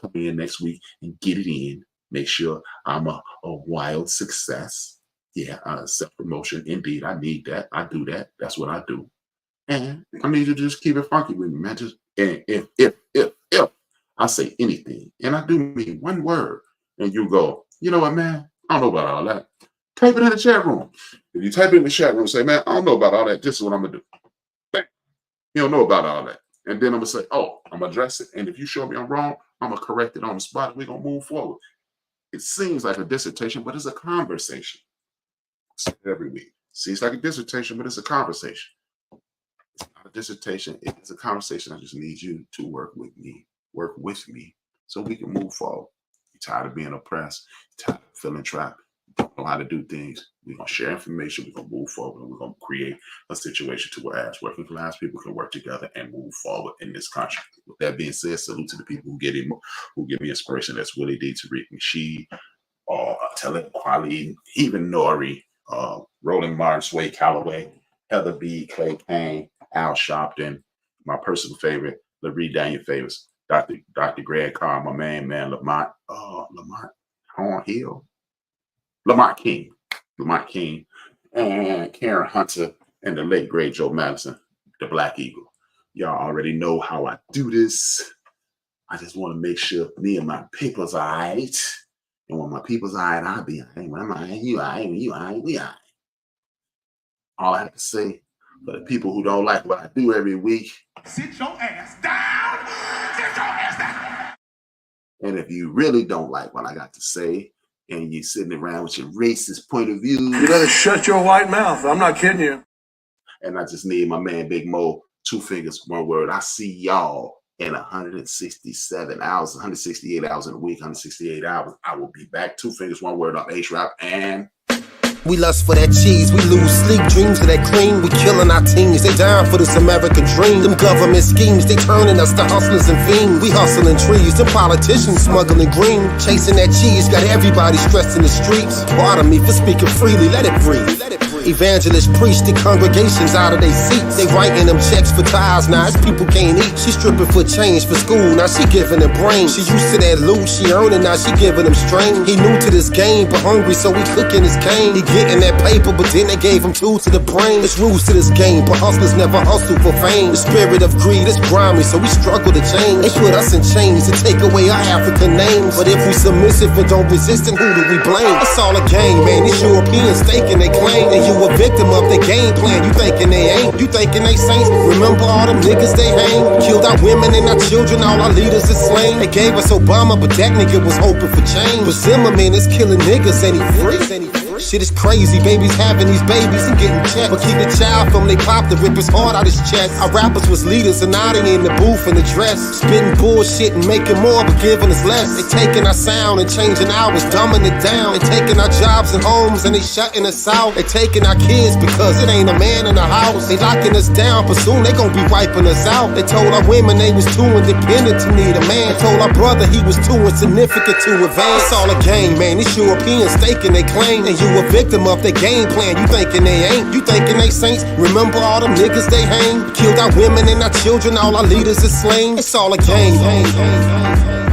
come in next week and get it in. Make sure I'm a wild success. Yeah, self-promotion. Indeed, I need that. I do that. That's what I do. And I need you to just keep it funky with me, man. Just and if I say anything, and I do mean one word, and you go, you know what, man? I don't know about all that. Type it in the chat room. If you type it in the chat room, say, man, I don't know about all that. This is what I'm going to do. Bang. You don't know about all that. And then I'm going to say, oh, I'm going to address it. And if you show me I'm wrong, I'm going to correct it on the spot. We're going to move forward. It seems like a dissertation, but it's a conversation. Every week. Seems like a dissertation, but it's a conversation. It's not a dissertation. It's a conversation. I just need you to work with me so we can move forward. You're tired of being oppressed, you're tired of feeling trapped, you don't know how to do things. We're going to share information, we're going to move forward, and we're going to create a situation to where as working class people can work together and move forward in this country. With that being said, salute to the people who give me inspiration. That's Willie D. Tariq Nasheed, Talib Kweli, even Nori, Roland Martin, Sway Calloway, Heather B., Clay Payne, Al Sharpton, my personal favorite, LaRee Daniel favorites, Dr. Greg Carr, my man, Lamont King, and Karen Hunter, and the late great Joe Madison, the Black Eagle. Y'all already know how I do this. I just want to make sure me and my people's all right. And when my people's all right, I'll be all right. When I'm all right, you all right, when you all right, we all right. All I have to say, for the people who don't like what I do every week, sit your ass down. Sit your ass down. And if you really don't like what I got to say, and you're sitting around with your racist point of view, you better shut your white mouth. I'm not kidding you. And I just need my man Big Mo, 2 fingers, 1 word. I see y'all in 167 hours, 168 hours in a week, 168 hours. I will be back. 2 fingers, 1 word on H-Rap, and we lust for that cheese, we lose sleep, dreams of that cream. We killing our teens, they dying for this American dream. Them government schemes, they turning us to hustlers and fiends. We hustling trees, them politicians smuggling green. Chasing that cheese, got everybody stressed in the streets. Pardon me for speaking freely, let it breathe. Evangelists preach the congregations out of their seats. They writing them checks for tithes, now it's people can't eat. She stripping for change for school, now she giving them brains. She used to that loot, she earning, now she giving them strain. He new to this game, but hungry, so he cooking his cane. He getting that paper, but then they gave him 2 to the brain. It's rules to this game, but hustlers never hustle for fame. The spirit of greed is grimy, so we struggle to change. They put us in chains to take away our African names. But if we submissive and don't resist, then who do we blame? It's all a game, man, these Europeans staking they claim. And you a victim of the game plan, you thinking they ain't. You thinking they saints, remember all them niggas they hang. Killed our women and our children, all our leaders is slain. They gave us Obama, but that nigga was hoping for change. But Zimmerman is killing niggas and he free. Shit is crazy, babies having these babies and getting checked. But keep the child from they pop to rip his heart out his chest. Our rappers was leaders and now they in the booth and the dress. Spitting bullshit and making more but giving us less. They taking our sound and changing ours, dumbing it down. They taking our jobs and homes and they shutting us out. They taking our kids because it ain't a man in the house. They locking us down, but soon they gon' be wiping us out. They told our women they was too independent to need a man. They told our brother he was too insignificant to advance. It's all a game, man. These Europeans staking they claim, and you a victim of their game plan. You thinking they ain't? You thinking they saints? Remember all them niggas they hang? Killed our women and our children. All our leaders are slain. It's all a game.